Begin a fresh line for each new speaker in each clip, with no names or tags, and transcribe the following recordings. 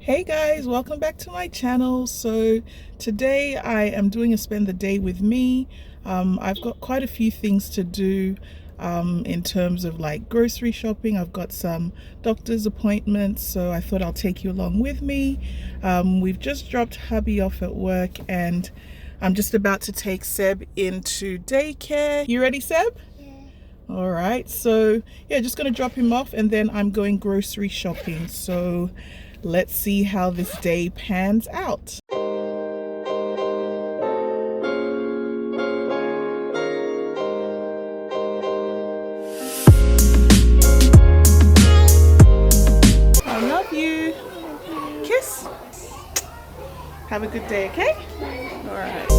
Hey guys, welcome back to my channel. So today I am doing a spend the day with me. I've got quite a few things to do in terms of like grocery shopping. I've got some doctor's appointments, so I thought I'll take you along with me. We've just dropped hubby off at work and I'm just about to take Seb into daycare. You ready, Seb? All right, so yeah, just gonna drop him off and then I'm going grocery shopping. So let's see how this day pans out. I love you. Kiss. Have a good day, okay? All right.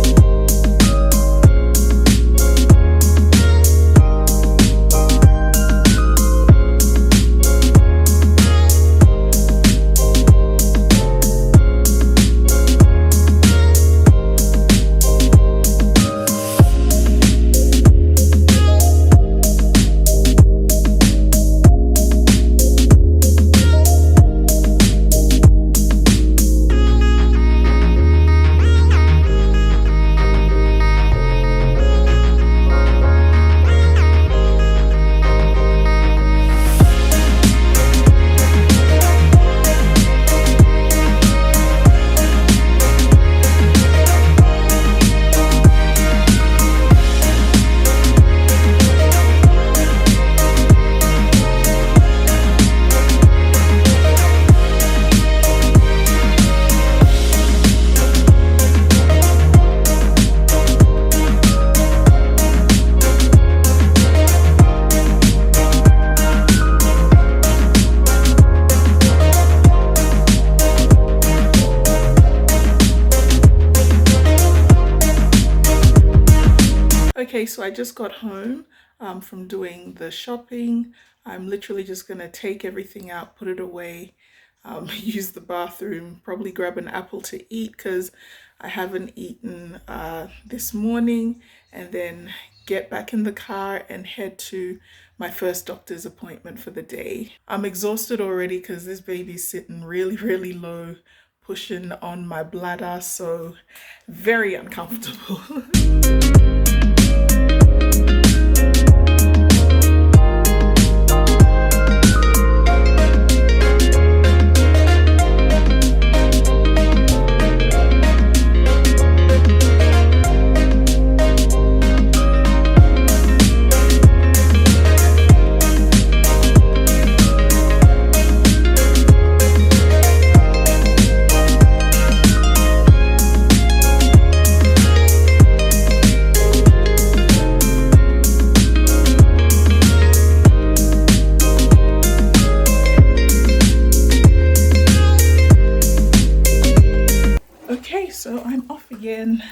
Okay, so I just got home from doing the shopping. I'm literally just gonna take everything out, put it away, use the bathroom, probably grab an apple to eat because I haven't eaten this morning, and then get back in the car and head to my first doctor's appointment for the day. I'm exhausted already because this baby's sitting really low, pushing on my bladder, so very uncomfortable. Okay, so I'm off again.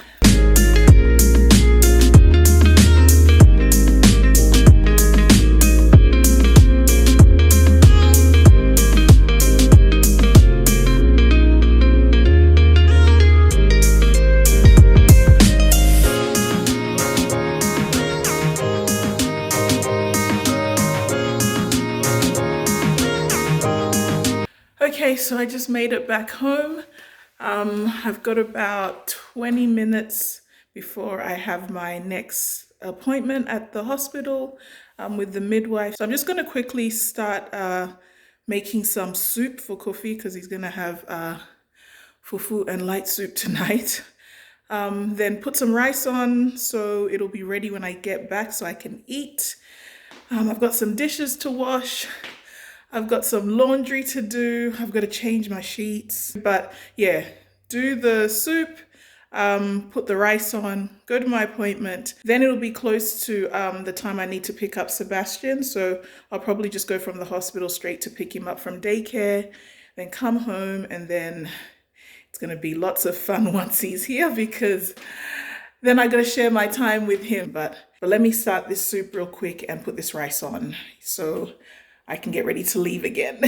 Okay, so I just made it back home. I've got about 20 minutes before I have my next appointment at the hospital with the midwife. So I'm just going to quickly start making some soup for Kofi because he's going to have fufu and light soup tonight. Then put some rice on so it'll be ready when I get back so I can eat. I've got some dishes to wash. I've got some laundry to do. I've got to change my sheets. But yeah, do the soup, put the rice on, go to my appointment. Then it'll be close to the time I need to pick up Sebastian. So I'll probably just go from the hospital straight to pick him up from daycare, then come home, and then it's going to be lots of fun once he's here because then I got to share my time with him. But let me start this soup real quick and put this rice on so I can get ready to leave again.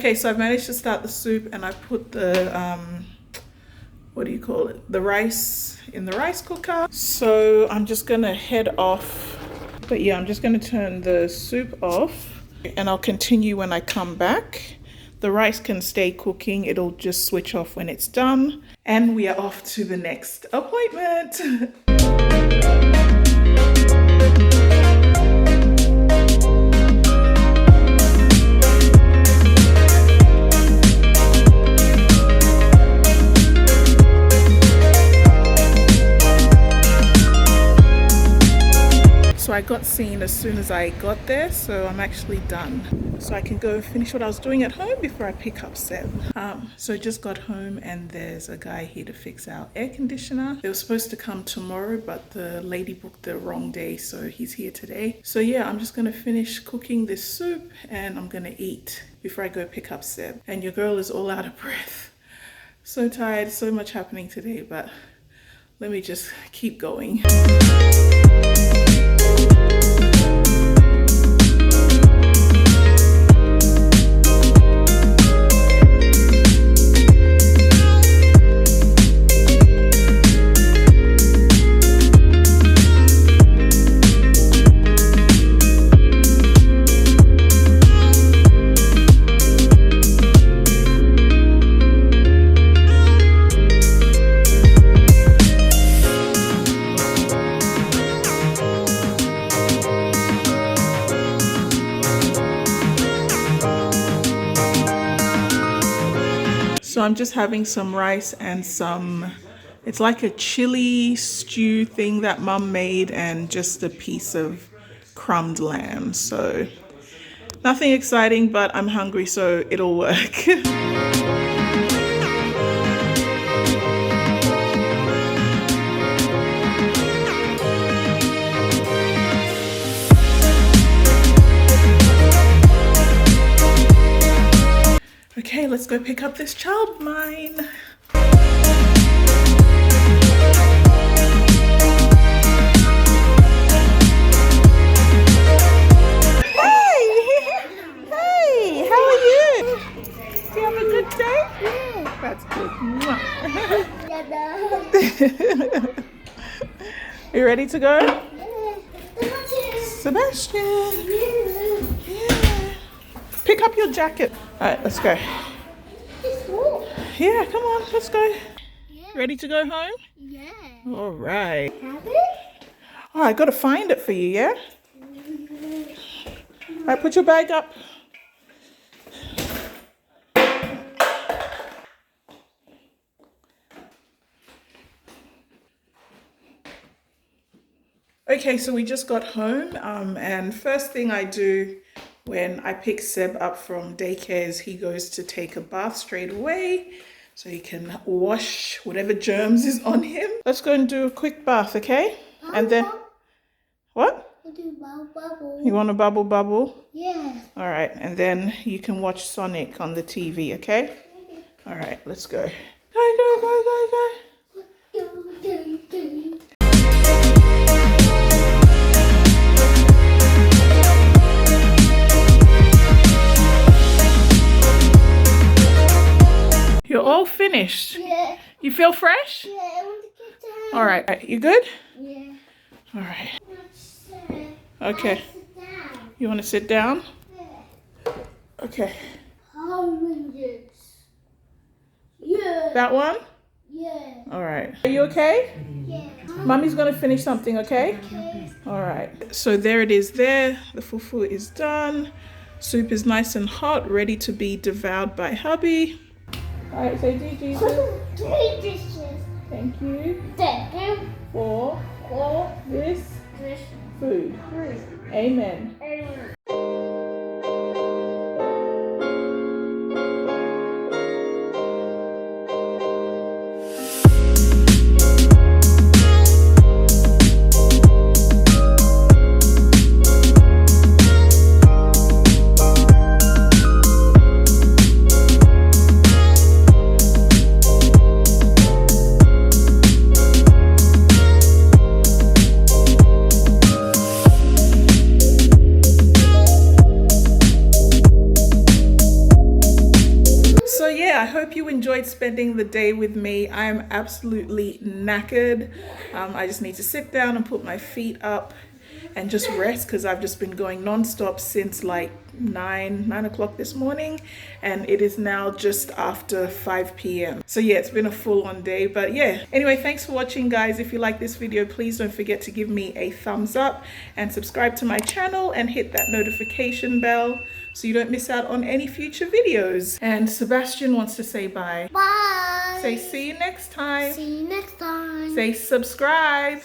Okay, so I've managed to start the soup and I put the, what do you call it? The rice in the rice cooker. So I'm just gonna head off. But yeah, I'm just gonna turn the soup off and I'll continue when I come back. The rice can stay cooking. It'll just switch off when it's done. And we are off to the next appointment. So I got seen as soon as I got there, so I'm actually done. So I can go finish what I was doing at home before I pick up Seb. So I just got home and there's a guy here to fix our air conditioner. They were supposed to come tomorrow, but the lady booked the wrong day, so he's here today. So yeah, I'm just gonna finish cooking this soup and I'm gonna eat before I go pick up Seb. And your girl is all out of breath. So tired, so much happening today, but let me just keep going. So I'm just having some rice and some, it's like a chili stew thing that Mum made and just a piece of crumbed lamb. So nothing exciting, but I'm hungry, so it'll work. Okay, let's go pick up this child of mine. Hey, how are you? Do you have a good day? Yeah. That's good. You ready to go? Yeah. Sebastian. Yeah. Pick up your jacket. All right, let's go. Yeah, come on, let's go. Yeah. Ready to go home? Yeah. All right. Have it? Oh, I gotta find it for you, yeah? All right, put your bag up. Okay, so we just got home, and first thing I do when I pick Seb up from daycare is he goes to take a bath straight away so he can wash whatever germs is on him. Let's go and do a quick bath, okay? And then, what?
I do bubble.
You want a bubble?
Yeah.
All right, and then you can watch Sonic on the TV, okay? All right, let's go. Go. You're all finished?
Yeah.
You feel fresh?
Yeah, I want to get down.
All right, you good?
Yeah.
All right.
Okay.
Okay. You want to sit down?
Yeah.
Okay.
Oranges. Yeah.
That one?
Yeah.
All right. Are you okay?
Yeah.
Mommy's going to finish something, okay?
Okay.
All right. So there it is there. The fufu is done. Soup is nice and hot, ready to be devoured by hubby. All right, say Jesus.
3 dishes.
Thank you
Thank you
for
for
this
this
food.
food.
Amen.
Amen.
hope you enjoyed spending the day with me. I am absolutely knackered. I just need to sit down and put my feet up and just rest because I've just been going non-stop since like 9 o'clock this morning, and it is now just after 5 p.m. So yeah, it's been a full-on day, but yeah. Anyway, thanks for watching, guys. If you like this video, please don't forget to give me a thumbs up and subscribe to my channel and hit that notification bell so you don't miss out on any future videos. And Sebastian wants to say bye.
Bye.
Say see you next time.
See you next time.
Say subscribe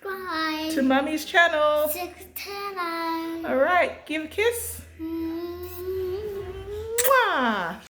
Subscribe
to Mummy's channel.
610.
All right, give a kiss. Mwah.